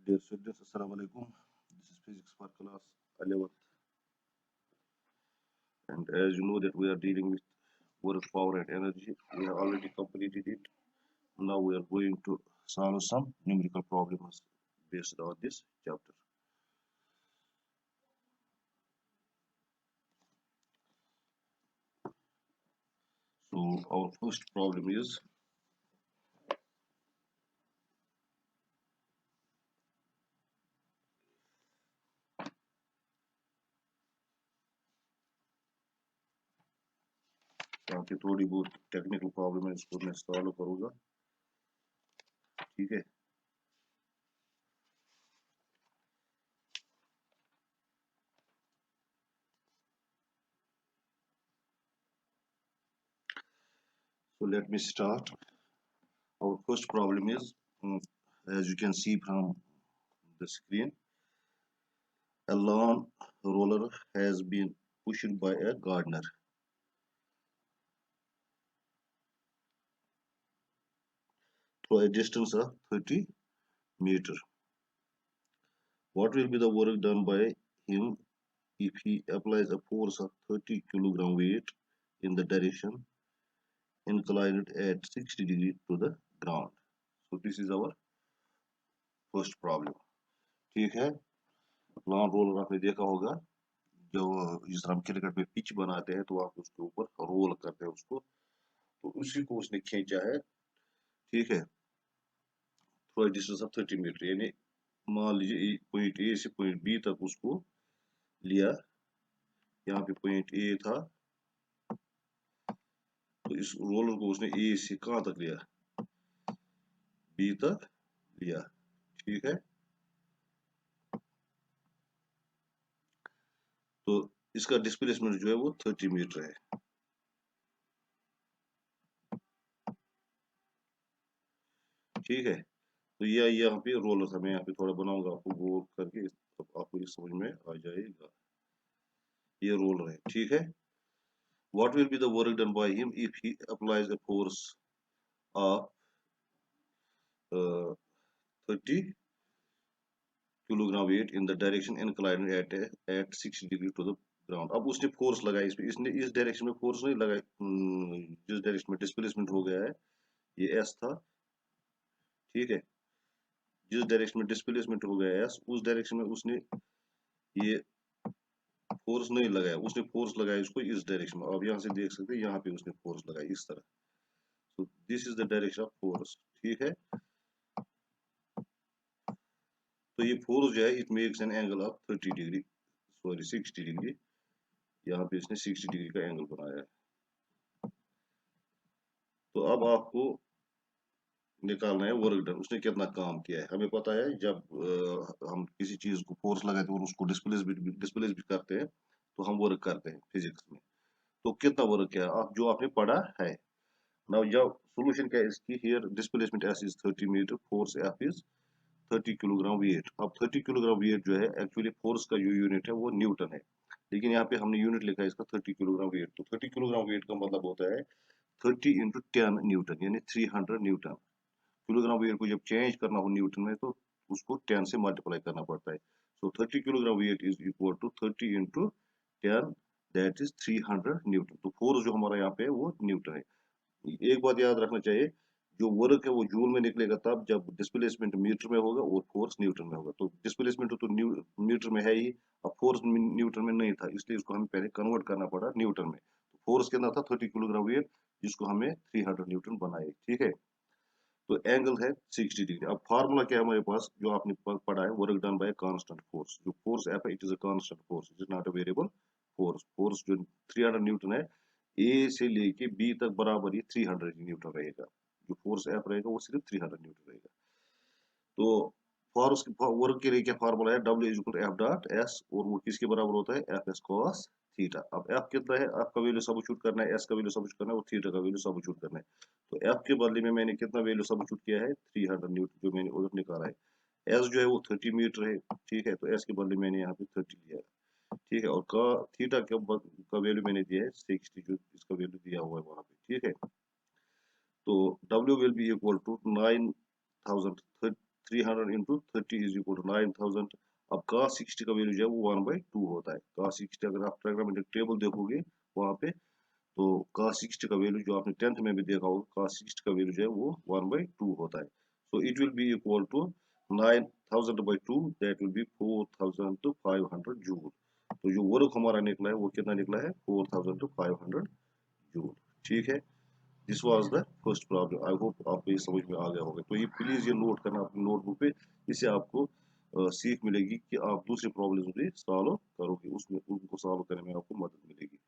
Dear students, Assalamu alaikum. This is physics for class 11th, and as you know that we are dealing with work, power, and energy. We have already completed it. Now we are going to solve some numerical problems based on this chapter. So our first problem is यहाँ पे थोड़ी बहुत technical problem है, इसको मैं solve करूँगा. ठीक है. So let me start. Our first problem is, as you can see from the screen, a lawn roller has been pushed by a gardener. Through a distance of 30 meters. What will be the work done by him if he applies a force of 30 kilogram weight in the direction inclined at 60 degree to the ground? So this is our first problem. ठीक है. Lawn roller आपने देखा होगा, जो जिस तरह हम cricket में पिच बनाते हैं तो आप उसके ऊपर रोल करते हैं उसको, तो उसी को उसने खींचा है. ठीक है. थ्रू डिस्टेंस ऑफ 30 मीटर, यानी मान लीजिए पॉइंट ए से पॉइंट बी तक उसको लिया. यहाँ पे पॉइंट ए था, तो इस रोलर को उसने ए से कहां तक लिया, बी तक लिया. ठीक है. तो इसका डिस्प्लेसमेंट जो है वो 30 मीटर है. ठीक है. तो यह यहाँ पे रोलर था, मैं यहाँ पे थोड़ा बनाऊंगा आपको वो करके, तो आपको ये समझ में आ जाएगा. ये रोलर है. ठीक है. What will be the work done by him if he applies a force of 30 kilogram weight in the direction inclined at 60 degree to the ground. अब उसने फोर्स लगाई इस पे, इसने इस डायरेक्शन में फोर्स नहीं लगाई, जिस डायरेक्शन में डिस्प्लेसमेंट हो गया है, ये एस था. ठीक है. जिस डायरेक्शन में डिस्प्लेसमेंट हो गया एस, उस डायरेक्शन में उसने ये फोर्स नहीं लगाया, उसने फोर्स लगाया इसको इस डायरेक्शन में. आप यहाँ से देख सकते हैं, यहाँ पे उसने फोर्स लगाई इस तरह. तो this is the direction of force. ठीक है. तो ये फोर्स जो है, it makes an angle of 30 degree, sorry 60 degree. यहाँ पे इसने 60 डिग्री का एंगल बनाया है. तो अब आपको निकालना है वर्क डन, उसने कितना काम किया है. हमें पता है जब हम किसी चीज को फोर्स लगाते हैं और उसको डिस्प्लेस भी करते हैं, तो हम वर्क करते हैं फिजिक्स में. तो कितना वर्क किया आप जो आपने पढ़ा है. नाउ जब सॉल्यूशन क्या है इसकी, here displacement S is 30 metre, force F is 30 kilogram weight. अब 30 किलोग्राम वेट जो है, एक्चुअली फोर्स का जो यूनिट है वो न्यूटन है, लेकिन यहाँ पे हमने यूनिट लिखा है इसका 30 किलोग्राम वेट. तो 30 किलोग्राम वेट का मतलब होता है 30 इंटू 10 न्यूटन, यानी 300 न्यूटन. किलोग्राम वेट को जब चेंज करना हो न्यूटन में, तो उसको 10 से मल्टीप्लाई करना पड़ता है. So 30 kilogram weight is equal to 30 into 10, that is 300 newton. तो फोर्स जो हमारा यहाँ पे है वो न्यूटन है. एक बात याद रखना चाहिए, जो वर्क है वो जूल में निकलेगा तब जब डिस्प्लेसमेंट मीटर में होगा और फोर्स न्यूटन में होगा. तो डिस्प्लेसमेंट तो मीटर में है ही, अब फोर्स न्यूटन में नहीं था, इसलिए इसको हमें पहले कन्वर्ट करना पड़ा न्यूटन में. तो फोर्स कितना था 30 किलोग्राम वेट, जिसको हमें 300 न्यूटन बनाए. ठीक है. तो एंगल है 60 डिग्री. अब फार्मूला क्या है हमारे पास, जो आपने पढ़ा है, work done bye constant force. जो फोर्स एफ है, it is a constant force, it is not a variable force. Force जो 300 न्यूटन है, ए से लेके बी तक बराबर ही 300 न्यूटन रहेगा. जो फोर्स एफ रहेगा वो सिर्फ 300 न्यूटन रहेगा. तो फोर्स वर्क के लिए क्या फार्मूला है, W is equal to F dot S, और वो किसके बराबर होता है, एफ एस कॉस थीटा. अब एफ कितना है, एफ का वैल्यू सबस्टिट्यूट करना है, एस का वैल्यू सबस्टिट्यूट करना है और थीटा का वैल्यू सबस्टिट्यूट करना है. तो एफ के बदले में मैंने कितना वैल्यू सबस्टिट्यूट किया है, 300 न्यूटन, जो मैंने उधर निकाला है. एस जो है वो 30 मीटर है. ठीक है. तो एस के बदले मैंने यहाँ पे 30 लिया है. ठीक है. और का थीटा का वैल्यू मैंने दिया है 60, जो इसका वैल्यू दिया हुआ है वहां पे. ठीक है. तो W will be equal to 9000 300 into 30 is equal to 9000। अब cos 60 का वैल्यू जो है वो 1/2 होता है। cos 60 अगर आप ट्रायग्रामेट्रिक टेबल देखोगे वहां पे, तो cos 60 का वैल्यू जो आपने 10th में भी देखा होगा, cos 60 का वैल्यू जो है वो 1/2 होता है। So it will be equal to 9000/2, that will be 4500 joule. तो जो वर्क हमारा निकला है वो कितना निकला है, 4500 जूल। ठीक है, this was the first problem. I hope आपको ये समझ में आ गया होगा। तो ये प्लीज ये नोट करना अपनी नोटबुक पे, इससे आपको सीख मिलेगी कि आप दूसरे प्रॉब्लम भी सॉल्व करोगे, उसमें उनको सॉल्व करने में आपको मदद मिलेगी।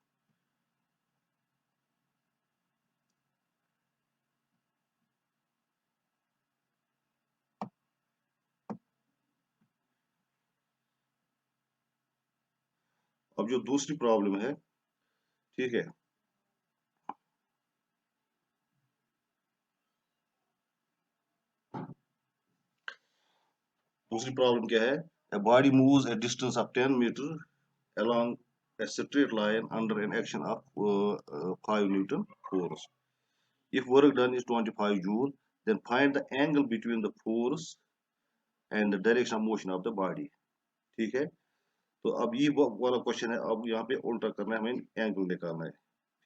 अब जो दूसरी प्रॉब्लम है, ठीक है, दूसरी प्रॉब्लम क्या है, a body moves a distance of 10 meter along a straight line under an action of 5 Newton force. If work done is 25 joule, then find the angle between the force and the direction of motion of the body. ठीक है, तो अब ये वाला question है। अब यहाँ पे उल्टा करना है, हमें एंगल निकालना है।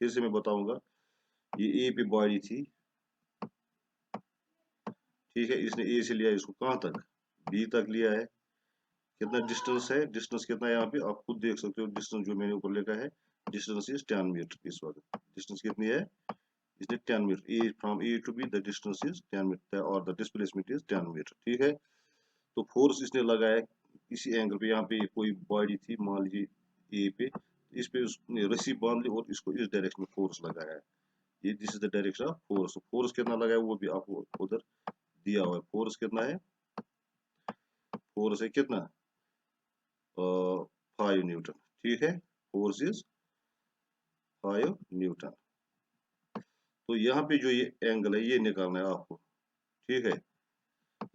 फिर से मैं बताऊंगा, ये ए पे बॉडी थी, ठीक है, इसने ए से लिया इसको कहाँ तक, बी तक लिया है। कितना डिस्टेंस है, डिस्टेंस कितना है यहाँ पे आप खुद देख सकते हो। डिस्टेंस जो मैंने ऊपर लिखा है, डिस्टेंस इज 10 मीटर। इस वक्त डिस्टेंस कितनी है, इसने 10 मीटर, A from A to B the distance is 10 metre और द डिस्प्लेसमेंट इज 10 मीटर। ठीक है, तो फोर्स इसने लगाया इसी एंगल पे। यहाँ पे कोई बॉडी थी, मान लीजिए ए पे, इस पे उसने रस्सी बांध ली और इसको इस डायरेक्शन में फोर्स लगाया है। ये this is the direction of force. Force कितना लगाया वो भी आपको उधर दिया हुआ है। फोर्स कितना है, फोर्स है कितना, 5 न्यूटन। ठीक है, फोर्स इज 5 न्यूटन। तो यहाँ पे जो ये एंगल है ये निकालना है आपको। ठीक है,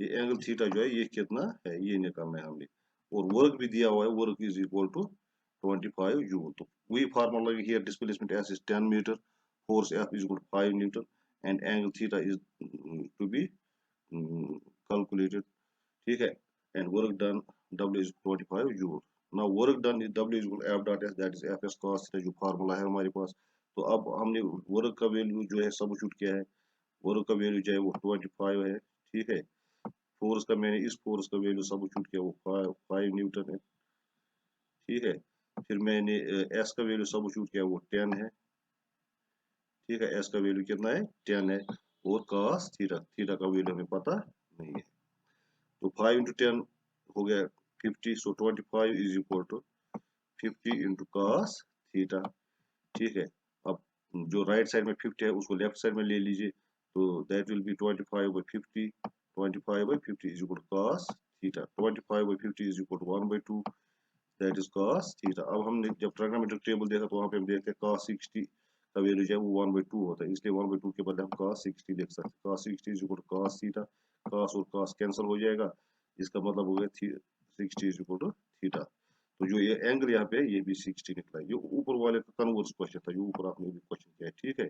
ये एंगल थीटा जो है ये कितना है ये निकालना है हमने। और वर्क भी दिया हुआ है, work is equal to 25 joule. तो वही formula here, displacement S is 10 metre, force F is equal to 5 newton and angle theta is to be calculated। ठीक है, and work done W is 25 joule। now work done is W is equal to F dot S, that is Fs cos theta, जो formula है हमारे पास। तो अब हमने work का value जो है सब्स्टिट्यूट किया है, वर्क का वैल्यू जो है वो 25 है। ठीक है, फोर्स का मैंने इस फोर्स का वैल्यू सब्स्टिट्यूट किया, वो 5 न्यूटन है। ठीक है, फिर मैंने एस का वैल्यू सब्स्टिट्यूट किया, वो 10 है। ठीक है, एस का वैल्यू कितना है, 10 है। और cos थीटा, थीटा का वैल्यू हमें पता नहीं है। तो 5 इंटू 10 हो गया 50। So 25 is equal to 50 into cos theta. ठीक है, अब जो राइट साइड में 50 है उसको लेफ्ट साइड में ले लीजिए, तो that will be 25/50। 25/50 is equal to cos theta. 25/50 is equal to 1/2, that is cos theta. अब हमने जब ट्रायगोनोमेट्रिक टेबल देखा तो वहां पे हम देखते हैं cos 60 का वैल्यू जो है वो 1/2 होता है, इसलिए 1/2 के बदले हम cos 60 देख सकते हैं। cos 60 is equal to cos theta, cos और cos कैंसिल हो जाएगा, इसका मतलब हो गया 60 इज इक्वल टू थीटा। तो जो ये एंगल यहाँ पे ये भी 60 निकला है। ये ऊपर वाले का कन्वर्स क्वेश्चन था, जो ऊपर आपने भी क्वेश्चन किया है। ठीक है,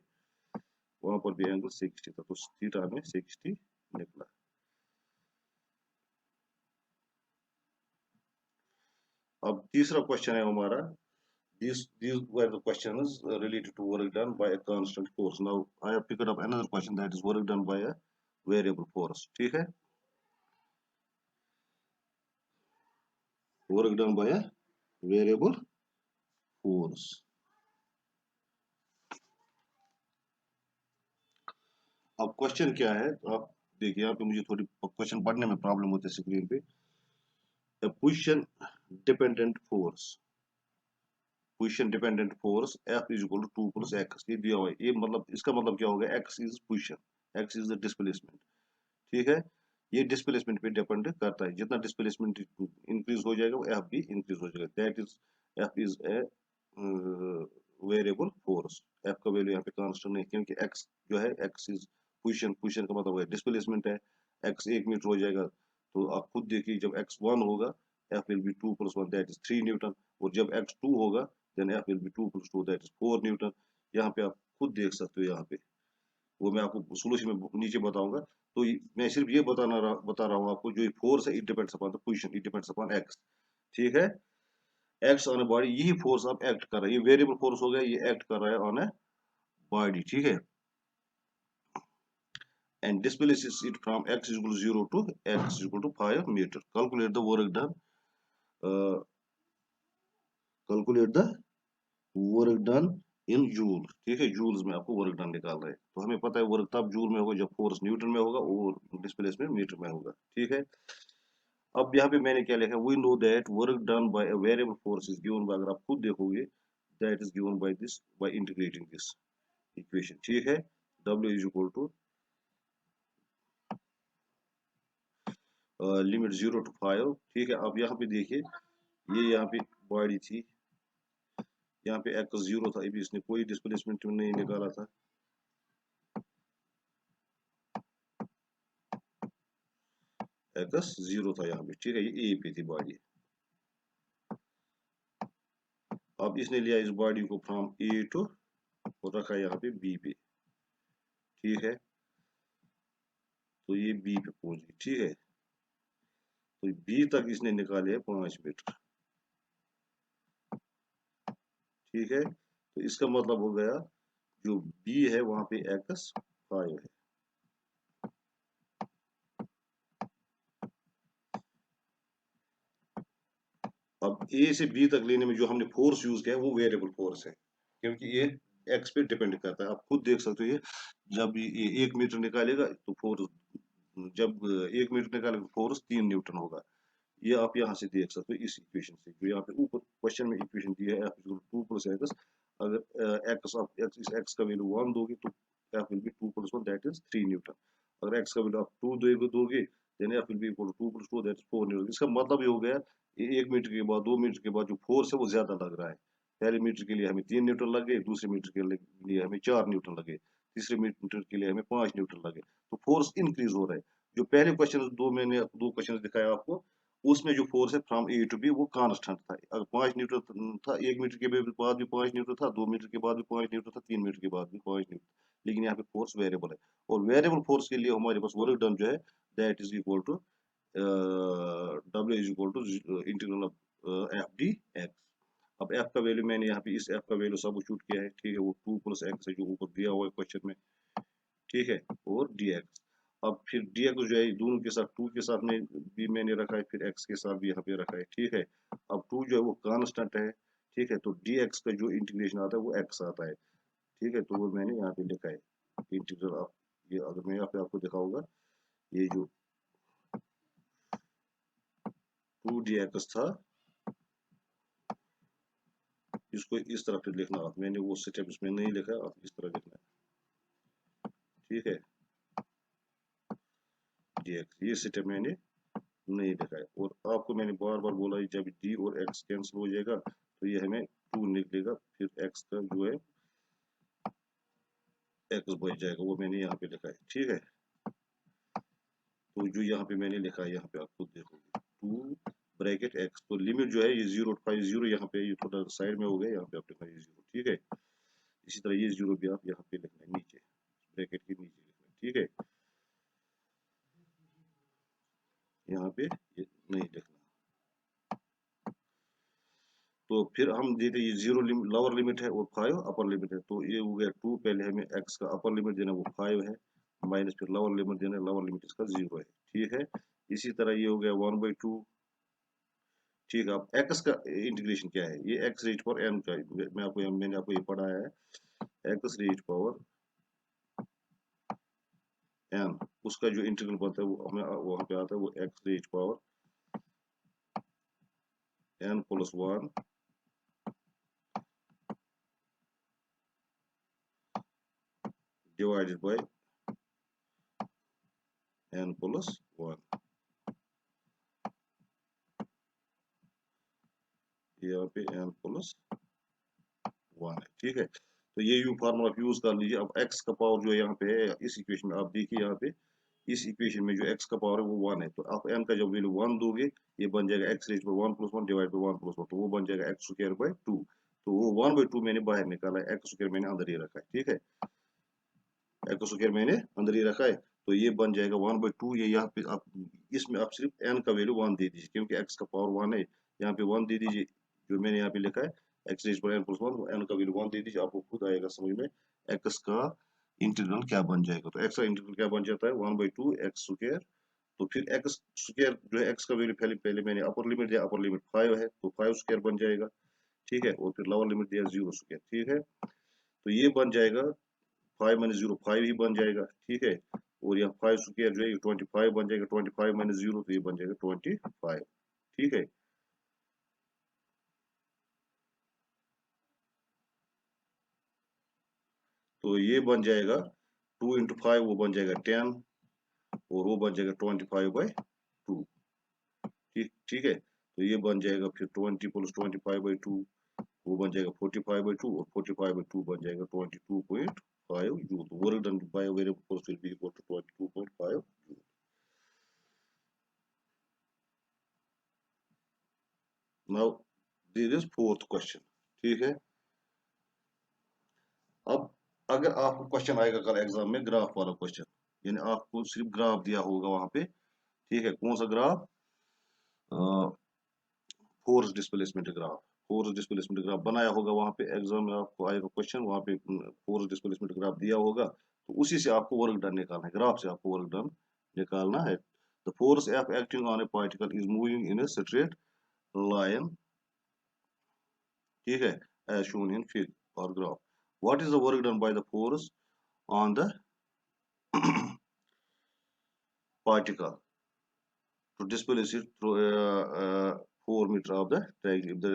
वहां पर भी एंगल 60 था, तो थीटा में 60 निकला। अब तीसरा क्वेश्चन है हमारा, these were the questions related to work done by a constant force। now I have picked up another question, that is work done by a variable force। ठीक है, work done by a variable force। अब question क्या है, तो आप देखिए यहाँ पे मुझे थोड़ी क्वेश्चन पढ़ने में प्रॉब्लम होती है स्क्रीन पे। Position dependent force, position dependent force F is equal to 2 plus x, ये दिया हुआ है। ये मतलब इसका मतलब क्या होगा, x is position, x is the displacement. ठीक है, ये डिस्प्लेसमेंट पे डिपेंड करता है, जितना डिस्प्लेसमेंट इंक्रीज हो जाएगा वो F भी इंक्रीज हो जाएगा। That is F is a variable force. F का वैल्यू यहाँ पे कांस्टेंट नहीं, क्योंकि x जो है x इज पोजीशन, पोजीशन का मतलब है डिस्प्लेसमेंट है। x 1 मीटर हो जाएगा, तो आप खुद देखिए जब x 1 होगा F will be 2 plus 1, that is 3 Newton. और जब x 2 होगा then F will be 2 plus 2, that is 4 Newton. यहाँ पे आप खुद देख सकते हो यहाँ पे, वो मैं आपको सोल्यूशन में नीचे बताऊंगा। तो मैं सिर्फ ये बता रहा हूँ आपको, जो फोर्स है it depends upon the position, it depends upon x. ठीक है, एक्ट्स ऑन ए बॉडी, यही फोर्स अब एक्ट कर रहा है, ये वेरिएबल फोर्स हो गया, ये एक्ट कर रहा है ऑन ए बॉडी। ठीक है, and displaces it from x is equal to 0 to x is equal to 5 meter. Calculate the work done. Uh, calculate the work done in joule. ठीक है, जूल्स में आपको वर्क डन निकालना है। तो हमें पता है वर्क तब जूल में होगा जब फोर्स न्यूटन में होगा और डिस्प्लेसमेंट मीटर में होगा। ठीक है, अब यहाँ पे मैंने क्या लिखा, we know that work done by a variable force is given by, अगर आप खुद देखोगे, that is given by this, by integrating this equation. ठीक है, W is equal to limit 0 to 5। ठीक है, अब यहाँ पे देखिए, ये यहाँ पे बॉडी थी, यहाँ पे x 0 था, अभी इसने कोई डिस्प्लेसमेंट नहीं निकाला था। x 0 था यहाँ पे। ठीक है, ये A पे थी बॉडी। अब इसने लिया इस बॉडी को फ्रॉम A टू और रखा यहाँ पे B पे। ठीक है, तो ये B पे पहुंच गई। ठीक है, तो B तक इसने निकाले 5 मीटर। ठीक है, तो इसका मतलब हो गया जो B है वहां पे x 5 है। अब A से B तक लेने में जो हमने फोर्स यूज किया है वो वेरिएबल फोर्स है, क्योंकि ये x पे डिपेंड करता है। आप खुद देख सकते हो, ये जब ये 1 मीटर निकालेगा तो फोर्स, जब 1 मीटर निकालेगा फोर्स 3 न्यूटन होगा। ये आप यहाँ से देख सकते हो इस इक्वेशन से, जो यहाँ पे ऊपर क्वेश्चन में इक्वेशन दी है, F इक्वल टू 2 + x। अगर x का वैल्यू 1 दोगे तो F will be 2 + 1, that is 3 newton. अगर x का वैल्यू आप 2 दोगे, then F will be equal to 2 + 2, that is 4 newton. इसका मतलब ये हो गया, 1 मीटर के बाद 2 मीटर के बाद जो फोर्स है वो ज्यादा लग रहा है। पहले मीटर के लिए हमें 3 न्यूटन लगे, दूसरे मीटर के लिए हमें 4 न्यूटन लगे, तीसरे मीटर के लिए हमें 5 न्यूटन लगे। तो फोर्स इंक्रीज हो रहा है। जो पहले क्वेश्चन मैंने 2 क्वेश्चन दिखाया आपको, उसमें जो फोर्स है फ्रॉम A टू B वो कांस्टेंट था। अगर 5 न्यूटन था, 1 मीटर के बाद भी 5 न्यूटन था, 2 मीटर के बाद भी 5 न्यूटन था, 3 मीटर के बाद भी 5 न्यूटन। लेकिन यहाँ पे फोर्स वेरिएबल है, और वेरिएबल फोर्स के लिए हमारे पास वर्क डन जो है, that is equal to W is equal to integral of F D X. अब f का वैल्यू मैंने यहाँ पे इस f का वैल्यू सब्स्टिट्यूट किया है। ठीक है, वो 2 + x है जो ऊपर दिया हुआ है क्वेश्चन में। ठीक है, और dx। अब फिर dx जो है दोनों के साथ, 2 के साथ में भी मैंने रखा है, फिर x के साथ भी यहाँ पे रखा है। ठीक है, अब 2 जो है वो कांस्टेंट है। ठीक है, तो dx का जो इंटीग्रेशन आता है वो x आता है। ठीक है, तो वो मैंने यहाँ पे लिखा है इंटीग्रल ऑफ, ये अगर मैं यहाँ पे आपको दिखाऊंगा, ये जो 2 dx था, इसको इस तरह से लिखना। आप, मैंने वो स्टेप इसमें नहीं लिखा, आप इस तरह लिखना है। ठीक है, dx ये स्टेप मैंने नहीं लिखा है। और आपको मैंने बार बार बोला है, जब d और x कैंसिल हो जाएगा तो ये हमें 2 निकलेगा, फिर x का जो है x बच जाएगा, वो मैंने यहाँ पे लिखा है। ठीक है, तो जो यहाँ पे मैंने लिखा है, यहाँ पे आप खुद देखोगे 2 ब्रैकेट x, तो लिमिट जो है ये 0 5 0, यहाँ पे ये थोड़ा साइड में हो गया, यहाँ पे आप लिखना है 0। ठीक है, इसी तरह ये 0 भी आप यहाँ पे लिखना है नीचे, ब्रैकेट के नीचे लिखना है। ठीक है, यहाँ पे ये नहीं लिखना। तो फिर हम देते, ये 0 लोअर लिमिट है और 5 अपर लिमिट है, तो ये हो गया 2। पहले हमें x का अपर लिमिट देना, वो 5 है, माइनस फिर लोअर लिमिट देना, लोअर लिमिट इसका 0 है। ठीक है, इसी तरह ये हो गया 1/2। ठीक है, अब x का इंटीग्रेशन क्या है, ये x रेज पावर n का, मैंने आपको ये पढ़ाया है, x रेज पावर n, उसका जो इंटीग्रल बनता है वो हमें वहां पे आता है, वो x raise power n + 1 divided by n + 1। यहाँ पे n + 1 है। ठीक है, तो ये यू फार्मूला आप यूज कर लीजिए। अब x का पावर जो है यहाँ पे है, इस इक्वेशन में आप देखिए, यहाँ पे इस इक्वेशन में जो x का पावर है वो 1 है, तो आप n का जब वैल्यू 1 दोगे, ये बन जाएगा x रेज पर 1 + 1 डिवाइड बाय 1 + 1, तो वो बन जाएगा x²/2। तो वो 1/2 मैंने बाहर निकाला है, x² मैंने अंदर ही रखा है। ठीक है, एक्स स्क्वायर मैंने अंदर ही रखा है, तो ये बन जाएगा 1/2। ये यहाँ पे आप इसमें आप सिर्फ n का वैल्यू 1 दे दीजिए, क्योंकि x का पावर 1 है, यहाँ पे 1 दे दीजिए। जो मैंने यहाँ पे लिखा है x रेज़ पर n प्लस 1, n का वैल्यू 1 दे दीजिए, आपको खुद आएगा समझ में x का इंटीग्रल क्या बन जाएगा। तो x का इंटीग्रल क्या बन जाता है 1/2 एक्स स्क्वायर। तो फिर एक्स स्क्वायर जो है x का वैल्यू पहले पहले मैंने अपर लिमिट दिया, अपर लिमिट 5 है, तो 5 स्क्वायर बन जाएगा, ठीक है। और फिर लोअर लिमिट दिया 0 स्क्वायर, ठीक है। तो ये बन जाएगा 5 माइनस 0 5 ही बन जाएगा, ठीक है। और यहाँ 5 स्क्वायर जो है 25 बन जाएगा, 25 माइनस 0 तो ये बन जाएगा 25, ठीक है। तो ये बन जाएगा 2 इंटू 5, वो बन जाएगा 10, और वो बन जाएगा 25/2, ठीक ठीक है। तो ये बन जाएगा फिर 20 प्लस 25/2, वो बन जाएगा 45/2, और 45/2 बन जाएगा 22.5 जूल। तो work done by variable force will be equal to 22.5 joule. Now this is fourth question, ठीक है। अब अगर आपको क्वेश्चन आएगा कल एग्जाम में ग्राफ वाला क्वेश्चन, यानी आपको सिर्फ ग्राफ दिया होगा वहां पे, ठीक है। कौन सा graph? Force displacement graph. Force displacement graph बनाया होगा वहां पे, एग्जाम में आपको आएगा क्वेश्चन, वहां पे फोर्स डिस्प्लेसमेंट ग्राफ दिया होगा, तो उसी से आपको वर्क डन निकालना है, ग्राफ से आपको वर्क डन निकालना है। The force F acting on A particle is moving in a straight line, ठीक है, एज शोन इन फिगर और graph. What is the work done by the force on the particle to displace it through 4 meter of the trajectory. If the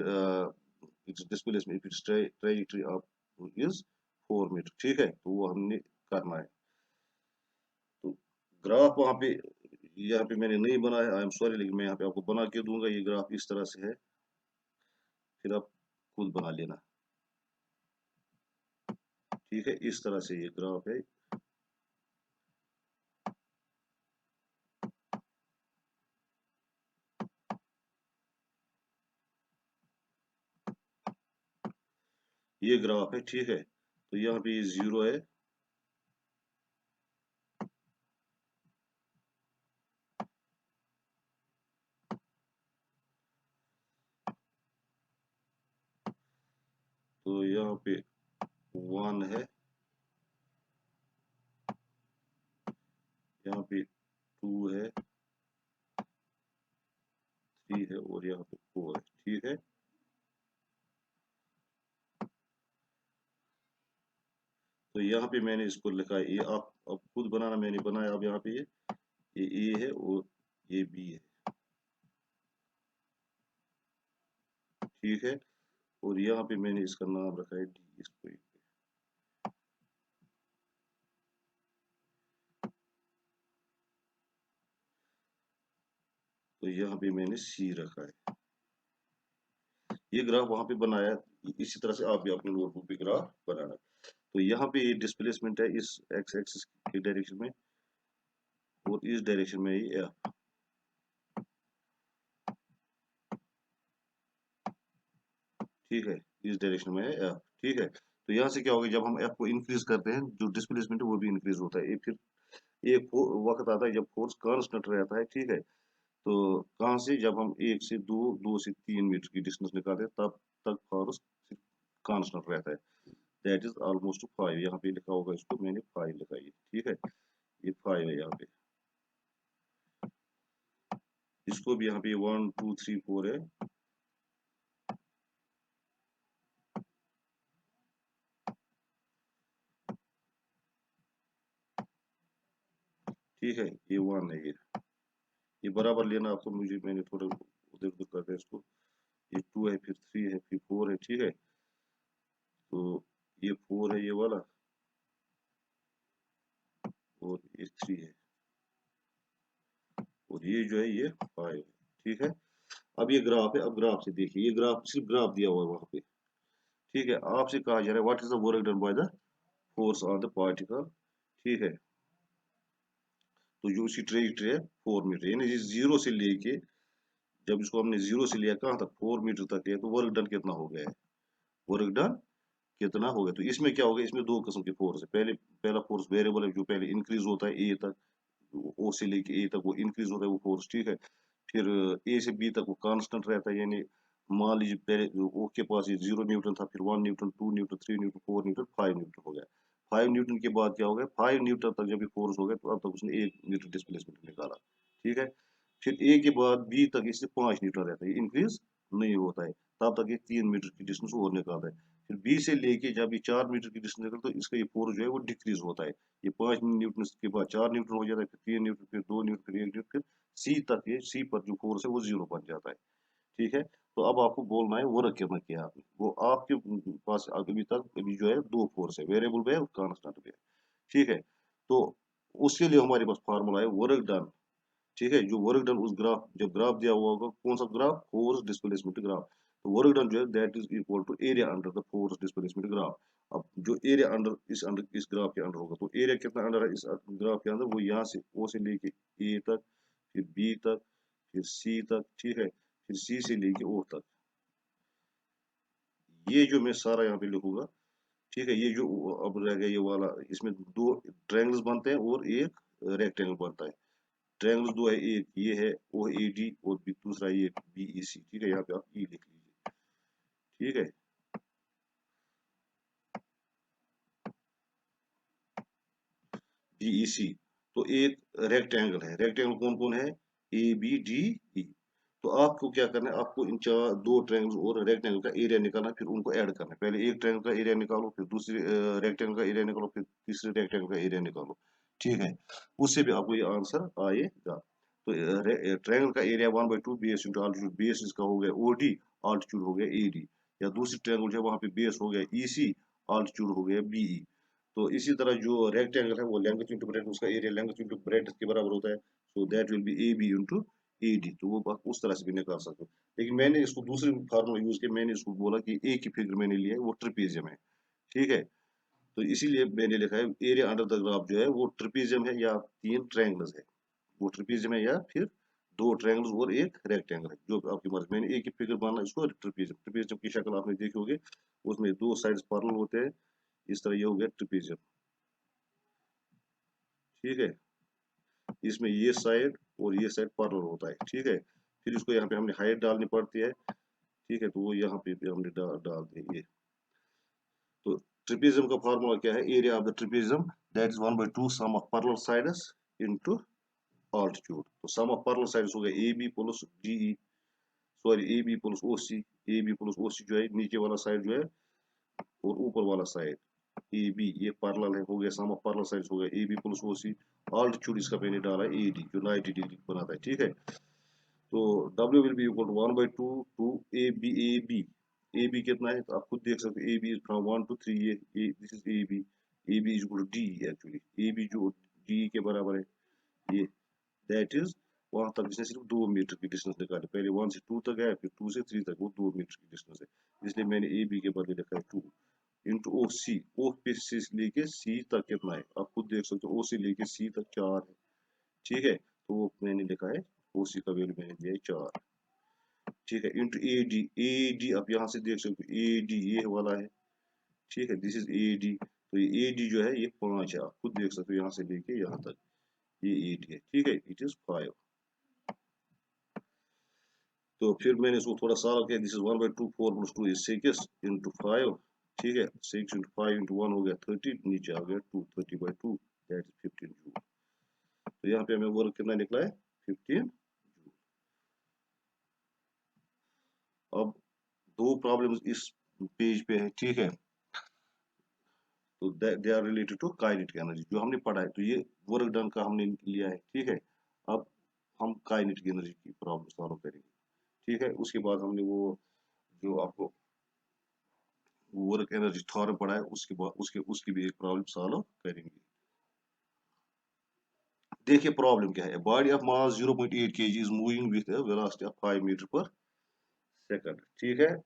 its displacement, if its trajectory of is 4 metre, ठीक है। तो वो हमने करना है। तो graph वहां पे यहाँ पे मैंने नहीं बनाया, आई एम सॉरी, लेकिन मैं यहाँ पे आपको बना के दूंगा। ये ग्राफ इस तरह से है, फिर आप खुद बना लेना, ठीक है। इस तरह से ये ग्राफ है। ये ग्राफ है, ठीक है। तो यहाँ पे ये 0 है, तो यहाँ पे 1 है, यहाँ पे 2 है, 3 है, और यहाँ पे 4 है, ठीक है। तो यहाँ पे मैंने इसको लिखा है, ये आप अब खुद बनाना, मैंने बनाया। अब यहाँ पे ये ए है और ये बी है, ठीक है। और यहाँ पे मैंने इसका नाम रखा है डी, इसको। तो यहाँ पे मैंने सी रखा है। ये ग्राफ वहां पे बनाया, इसी तरह से आप भी अपने नोटबुक पे ग्राफ बनाना। तो यहाँ पे ये डिस्प्लेसमेंट है इस एक्स एक्सिस की डायरेक्शन में, और इस डायरेक्शन में ये एफ, ठीक है। इस डायरेक्शन में एफ, ठीक है। तो यहाँ से क्या होगा, जब हम एफ को इंक्रीज करते हैं, जो डिस्प्लेसमेंट है वो भी इंक्रीज होता है। ये फिर एक वक्त आता है जब फोर्स कांस्टेंट रहता है, ठीक है। तो कहाँ से, जब हम 1 से 2, 2 से 3 मीटर की डिस्टेंस निकालते हैं, तब तक फोर्स कांस्टेंट रहता है। That is almost 5। यहाँ पे लिखा होगा, इसको मैंने 5 लिखा है, ठीक है। ये 5 है यहाँ पे, इसको भी यहाँ पे 1 2 3 4 है, ठीक है। ये 1 है, ये बराबर लेना आपको, मुझे मैंने थोड़ा उधर उधर कर दिया इसको। ये 2 है, फिर 3 है, फिर 4 है, ठीक है। तो ये 4 है ये वाला, और ये 3 है, और ये जो है ये 5 है, ठीक है। अब ये ग्राफ है, अब ग्राफ से देखिए, ये ग्राफ सिर्फ ग्राफ दिया हुआ है वहां पे, ठीक है। आपसे कहा जा रहा है what is the work done by the force on the particle, ठीक है। तो जो उसकी ट्रेजेक्टरी है 4 मीटर, यानी जीरो से लेके, जब इसको हमने जीरो से लिया कहाँ तक 4 मीटर तक है, तो वर्क डन कितना हो गया है? वर्क डन कितना हो गया। तो इसमें क्या होगा, इसमें दो किस्म के फोर्स है। पहला फोर्स वेरिएबल है जो पहले इंक्रीज होता है ए तक, ओ से लेके ए तक वो इंक्रीज होता है वो फोर्स, ठीक है। फिर ए से बी तक वो कांस्टेंट रहता है, यानी मान लीजिए पहले ओ के पास ये 0 न्यूटन था, फिर 1 Newton, 2 Newton, 3 Newton, 4 Newton, 5 Newton हो गया। 5 न्यूटन के बाद क्या हो गया, 5 न्यूटन तक जब ये फोर्स हो गया तो अब तक उसने 1 मीटर डिस्प्लेसमेंट निकाला, ठीक है। फिर ए के बाद बी तक इससे 5 न्यूटन रहता है, इंक्रीज नहीं होता है, तब तक ये 3 मीटर की डिस्टेंस और निकालता है। फिर बी से लेके जब ये 4 मीटर की डिस्टेंस निकलता है तो इसका ये फोर्स जो है वो डिक्रीज होता है। ये 5 न्यूटन के बाद 4 न्यूटन हो जाता है, फिर 3 न्यूटन, फिर 2 न्यूटन, फिर 1 न्यूटन, फिर सी तक, ये सी पर जो फोर्स है वो 0 बन जाता है, ठीक है। तो अब आपको बोलना है वर्क कितना किया आपने। वो आपके पास अभी तक अभी जो है दो फोर्स है, वेरिएबल भी है और कांस्टेंट भी है, ठीक है। तो उसके लिए हमारे पास फार्मूला है वर्क डन, ठीक है। जो वर्क डन उस ग्राफ, जब ग्राफ दिया हुआ होगा, कौन सा ग्राफ, फोर्स डिस्प्लेसमेंट ग्राफ, तो वर्क डन जो है that is equal to area under the force displacement graph. अब जो एरिया अंडर इस ग्राफ के अंडर होगा, तो एरिया कितना अंडर है इस ग्राफ के अंदर, वो यहाँ से ओ से लेके ए तक, फिर बी तक, फिर सी तक, ठीक है, फिर सी से लेके ओ तक। ये जो मैं सारा यहाँ पे लिखूंगा, ठीक है। ये जो अब रह गया ये वाला, इसमें दो ट्रायंगल्स बनते हैं और एक रेक्टेंगल बनता है। ट्रायंगल्स दो है, एक ये है ओ ए डी और दूसरा ये बी ई सी, ठीक है। यहाँ पे आप ई लिख लीजिए, ठीक है। बी ई सी, तो एक रेक्टेंगल है, रेक्टेंगल कौन कौन है, ए बी डी ई। तो आपको क्या करना है, आपको इन चार दो ट्रायंगल्स और रेक्टेंगल का एरिया निकालना है, फिर उनको ऐड करना है। पहले एक ट्रायंगल का एरिया निकालो, फिर दूसरे रेक्टेंगल का एरिया निकालो, फिर तीसरे रेक्टेंगल का एरिया निकालो, ठीक है। उससे भी आपको ये आंसर आएगा। तो ट्रायंगल का area 1/2 base into altitude, base इसका हो गया ओ डी, आल्टीट्यूड हो गया ए डी। या दूसरी ट्रायंगल जो है वहां पे बेस हो गया ई सी, आल्टीट्यूड हो गया बी ई। तो इसी तरह जो रेक्टेंगल है वो लेंथ इंटू ब्रेड्थ, उसका एरिया लेंथ इंटू ब्रेड्थ के बराबर होता है, so that will be A B into A D. तो वो बात उस तरह से भी निकाल सकते हो। लेकिन मैंने इसको दूसरी फार्मूला यूज किया, मैंने इसको बोला कि ए की फिगर मैंने लिया है वो ट्रिपेजियम है, ठीक है। तो इसीलिए मैंने लिखा है एरिया अंडर द ग्राफ जो है वो ट्रिपेजियम है या तीन ट्रायंगल्स है, वो ट्रिपेजियम है या फिर दो ट्रायंगल्स और एक रेक्टेंगल है, जो आपकी मर्जी। मैंने एक ही फिगर बनाना, इसको ट्रिपेजियम, ट्रिपेजियम की शक्ल आपने देखी होगी, उसमें दो साइड्स पैरेलल होते हैं, इस तरह ये हो गया ट्रिपेजियम, ठीक है। इसमें ये साइड और ये साइड पैरेलल होता है, ठीक है। फिर इसको यहाँ पे हमने हाइट डालनी पड़ती है, ठीक है। तो वो यहाँ पे भी हमने डाल दी ये। तो ट्रिपेजियम का फार्मूला क्या है, area of the trapezium that is 1/2 sum of parallel sides into altitude. तो सम ऑफ पैरेलल साइड्स हो गया A B plus D E, sorry A B plus O C, A B plus O C जो है नीचे वाला side जो है, और ऊपर वाला साइड ए बी ये पैरेलल है, हो गया सम ऑफ पैरेलल साइड्स हो गया A B plus O C. Altitude इसका मैंने डाला है ए डी जो 90 डिग्री बनाता है, ठीक है। तो W will be equal to 1/2 to AB A B कितना है, तो आप खुद देख सकते हो, A B is from 1 to 3, ये this is A B is equal to D, actually A B जो डी के बराबर है, ये दैट इज, वहां तक इसने सिर्फ 2 मीटर की डिस्टेंस निकाली, पहले 1 से 2 तक है, फिर 2 से 3 तक, वो 2 मीटर की डिस्टेंस है, इसलिए मैंने ए बी के बदले लिखा है 2 इंटू ओ सी। ओ पे से लेके सी तक कितना है, आप खुद देख सकते हो, ओ से लेके सी तक 4 है, ठीक है। तो वो मैंने लिखा है, ओ सी का वैल्यू मैंने दिया है 4, ठीक है, into A D. A D आप यहाँ से देख सकते हो, ए डी ये वाला है, ठीक है, दिस इज ए डी। तो ये ए डी जो है ये 5 है, आप खुद देख सकते हो यहाँ से लेके यहाँ तक, ये ए डी है, ठीक है, इट इज 5। तो फिर मैंने इसको थोड़ा सॉल्व किया, दिस इज 1/2, 4 + 2 इज 6 इंटू 5, ठीक है। 6 इंटू 5 इंटू 1 हो गया 30, नीचे आ गया 2, 30/2 दैट इज 15 जूल। तो यहाँ पे हमें वर्क कितना निकला है, 15। अब दो प्रॉब्लम्स इस पेज पे है, ठीक है। तो they are related to kinetic energy जो हमने पढ़ा है, तो ये वर्क डन का हमने लिया है, ठीक है। अब हम काइनेटिक एनर्जी की प्रॉब्लम सॉल्व करेंगे, ठीक है। उसके बाद हमने वो जो आपको वर्क एनर्जी थ्योरम पढ़ा है, उसके बाद उसकी भी एक प्रॉब्लम सॉल्व करेंगे। देखिए प्रॉब्लम क्या है, body of mass 0.8 kg is moving with a velocity of 5 metre per second, ठीक है।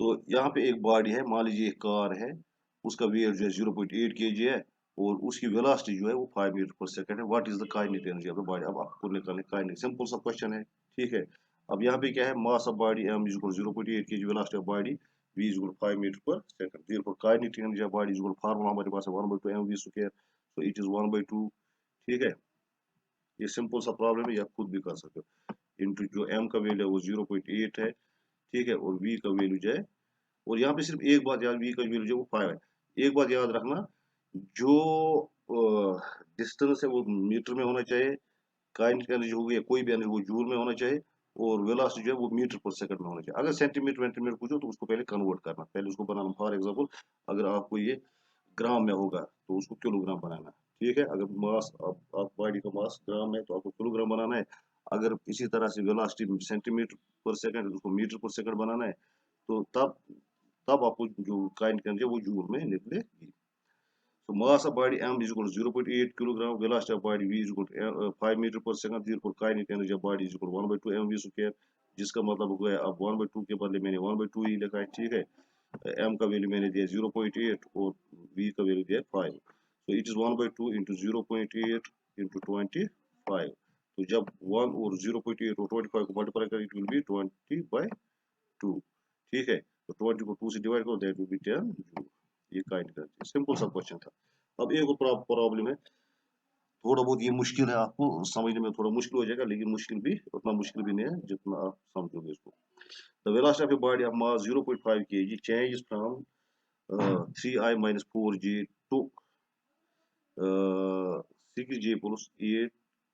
तो यहाँ पे एक बॉडी है, मान लीजिए एक कार है, उसका वेट जो है 0.8 kg है, और उसकी वेलोसिटी जो है वो 5 मीटर पर सेकंड है। What is the kinetic energy of the body, अब आपको निकालने काइनेटिक, सिंपल सा क्वेश्चन है, ठीक है। अब यहाँ पे क्या है, mass of body m is equal 0.8 kg, velocity of body v is equal 5 metre per second. Therefore kinetic energy of body is equal, formula हमारे पास है 1/2 mv square, so it is 1/2। ठीक है, ये सिंपल सा प्रॉब्लम है, या खुद भी कर सकते हो। इनटू जो m का वैल्यू है वो 0.8 है, ठीक है, और v का वैल्यू जो है, और यहाँ पे सिर्फ एक बात याद, v का वैल्यू जो वो 5 है। एक बात याद रखना, जो डिस्टेंस है वो मीटर में होना चाहिए, काइनेटिक एनर्जी होगी या कोई भी एनर्जी वो जूल में होना चाहिए, और वेलोसिटी जो है वो मीटर पर सेकंड में होना चाहिए। अगर सेंटीमीटर वेंटीमीटर पूछो तो उसको पहले कन्वर्ट करना, पहले उसको बनाना। फॉर एग्जांपल अगर आपको ये ग्राम में होगा तो उसको किलोग्राम बनाना, ठीक है। अगर मास आप बॉडी का मास ग्राम है तो आपको किलोग्राम बनाना है। अगर इसी तरह से वेलोसिटी सेंटीमीटर पर सेकंड है तो उसको मीटर पर सेकंड बनाना है। तो तब आपको जो काइनेटिक एनर्जी है वो जूल में निकलेगी। So mass of body m is equal to 0.8 kilogram, velocity of body v is equal to 5 meter per second, therefore kinetic energy of body is equal to 1/2 mv square, जिसका मतलब हो गया अब 1/2 के बदले मैंने 1/2 ही लिखा है, ठीक है। m का वैल्यू मैंने दिया 0.8 और v का वैल्यू दिया 5, so it is 1/2 into 0.8 into 25। तो जब 1 और 0.8 और 25 को मल्टीप्लाई करें इट विल बी 20/2, ठीक है। तो 20 को 2 से डिवाइड करो, दैट विल बी 10 जूल। ये काइनेटिक एनर्जी, सिंपल सा क्वेश्चन था। अब एक प्रॉब्लम है, थोड़ा बहुत ये मुश्किल है, आपको समझने में थोड़ा मुश्किल हो जाएगा, लेकिन मुश्किल भी उतना मुश्किल भी नहीं है जितना आप समझोगे इसको। The velocity of a body of mass 0.5 kg changes from 3i minus 4j to 6j plus 8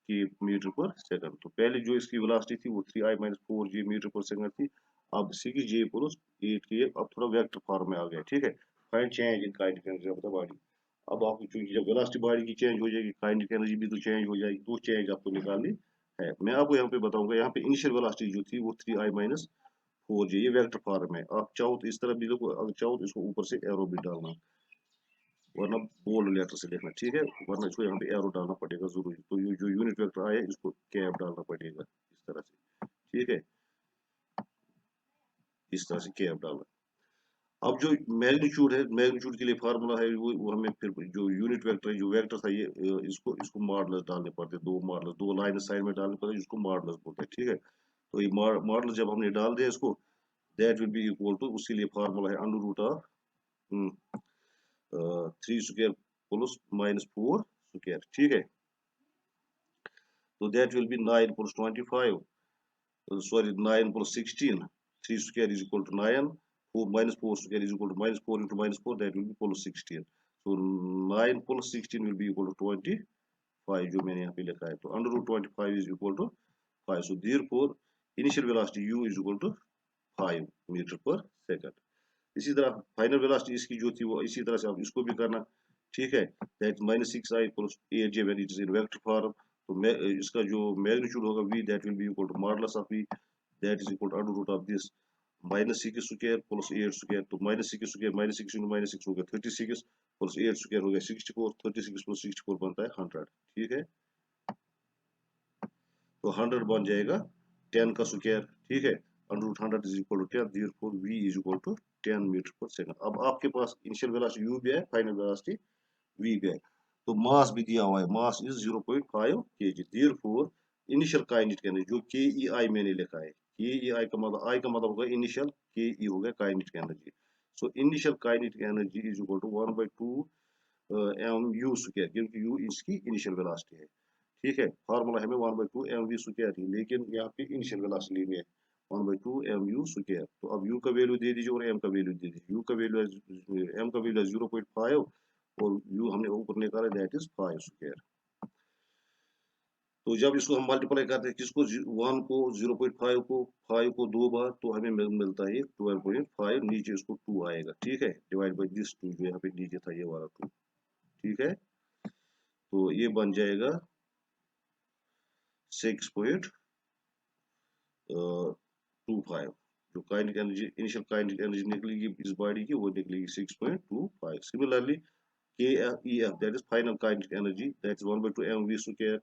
के मीटर पर सेकंड। तो पहले जो इसकी वेलोसिटी थी वो 3i minus 4j metre per second थी, अब 6j plus 8 के, अब थोड़ा वेक्टर फॉर्म में आ गया, ठीक है। Find change in kinetic energy of the body. अब आपको चूंकि जब वेलोसिटी बॉडी की चेंज हो जाएगी, काइनेटिक एनर्जी भी तो चेंज हो जाएगी, तो चेंज आपको निकालनी है। मैं आपको यहाँ पे बताऊंगा, यहाँ पे इनिशियल वेलोसिटी जो थी वो 3i minus 4j, ये वेक्टर फॉर्म है। आप चाहो तो इस तरह भी देखो, अगर चाहो तो इसको ऊपर से एरो भी डालना, वरना बोल्ड लेटर से लिखना, ठीक है, वरना इसको यहाँ पे एरो डालना पड़ेगा जरूरी। तो ये जो यूनिट वेक्टर आया इसको कैप डालना पड़ेगा इस तरह से, ठीक है, इस तरह से कैप डालना। अब जो मैग्नीट्यूड है, मैग्नीट्यूड के लिए फार्मूला है वो हमें फिर जो यूनिट वेक्टर है, जो वेक्टर था ये, इसको मॉडुलस डालने पड़ते हैं, दो मॉडुलस, दो लाइन साइड में डालने पड़ते हैं, जिसको मॉडुलस बोलते हैं, ठीक है। तो ये मॉडुलस जब हमने डाल दिया इसको, that will be equal to, उसके लिए फार्मूला है under root of 3 square plus -4 square, ठीक है। तो that will be 9 plus 25, sorry 9 plus 16, 3 square is equal to 9, 4 minus 4 square is equal to -4 into -4, that will be plus 16, so 9 plus 16 will be equal to 25, जो मैंने यहाँ पे लिखा है। तो under root 25 is equal to 5, so therefore initial velocity u is equal to 5 metre per second. इसी तरह final velocity इसकी जो थी वो इसी तरह से आप इसको भी करना, ठीक है। That -6i plus 8j when it is in vector form, तो इसका जो मैग्नीट्यूड होगा v, that will be equal to modulus of v, that is equal to under root of this -6 square plus 8 square. तो -6 square -6 into -6 हो गया 36 plus 8 square हो गया 64, 36 plus 64 बनता है 100, ठीक है। तो 100 बन जाएगा 10 का स्क्वायर, ठीक है। Under root 100 is equal to 10, therefore v is equal to 10 metre per second. अब आपके पास इनिशियल वेलोसिटी u भी है, फाइनल वेलोसिटी v भी है, तो मास भी दिया हुआ है, mass is 0.5 kg, therefore initial kinetic energy जो KEI मैंने लिखा है, KEI का मतलब, I का मतलब होगा इनिशियल, KE हो गया kinetic energy. So initial kinetic energy is equal to 1/2 mu square, क्योंकि u इसकी इनिशियल वेलोसिटी है, ठीक है। फार्मूला हमें 1/2 mv स्क्वायर थी, लेकिन यहाँ पे इनिशियल वेलोसिटी लेनी है 1/2 mu स्क्वायर। तो अब u का वैल्यू दे दीजिए और m का वैल्यू दे दीजिए। u का वैल्यू है, m का वैल्यू है 0.5 और u हमने ऊपर निकाला, दैट इज 5 स्क्वायर। तो जब इसको हम मल्टीप्लाई करते हैं, किसको 1 को 0.5 को 5 को 2 बार, तो हमें मिलता है 12.5, नीचे इसको 2 आएगा, ठीक है, डिवाइड बाई दिस 2 जो यहाँ पे नीचे था ये वाला 2, ठीक है। तो ये बन जाएगा 6.25, जो kinetic energy, initial kinetic energy निकलेगी इस बॉडी की, वो निकलेगी 6.25। Similarly KEF, that is final kinetic energy, that is 1/2 mv square.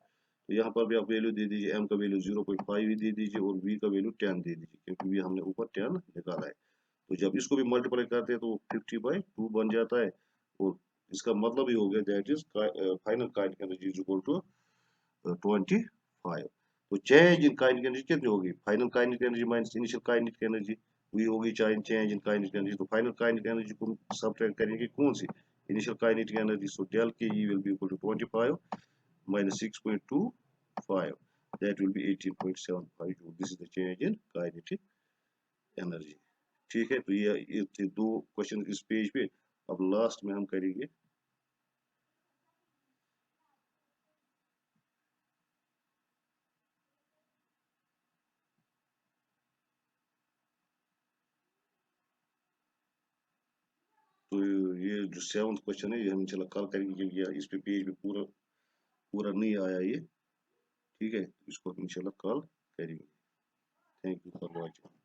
तो यहाँ पर भी आप वैल्यू दे दीजिए, m का वैल्यू 0.5 ही दे दीजिए और v का वैल्यू 10 दे दीजिए, क्योंकि v हमने ऊपर 10 निकाला है। तो जब इसको भी मल्टीप्लाई करते हैं तो 50/2 बन जाता है, और इसका मतलब ही हो गया that is final kinetic energy is equal to 25। तो चेंज इन काइनेटिक एनर्जी कितनी होगी, final kinetic energy minus initial kinetic energy, वही होगी चेंज इन काइनेटिक एनर्जी। तो फाइनल काइनेटिक एनर्जी को सब्ट्रैक्ट करेंगे कौन सी, initial kinetic energy. So del K E will be equal to 25 minus 6.25, that will be 18.75 joule. This is the change in kinetic energy. ठीक है, तो ये थे दो क्वेश्चन इस पेज पे। अब लास्ट में हम करेंगे तो ये जो 7th क्वेश्चन है ये हम इंशाल्लाह कल करेंगे, क्योंकि इस पे पेज पे पूरा पूरा नहीं आया ये। ठीक है, इसको हम इंशाल्लाह कल करेंगे। Thank you for watching.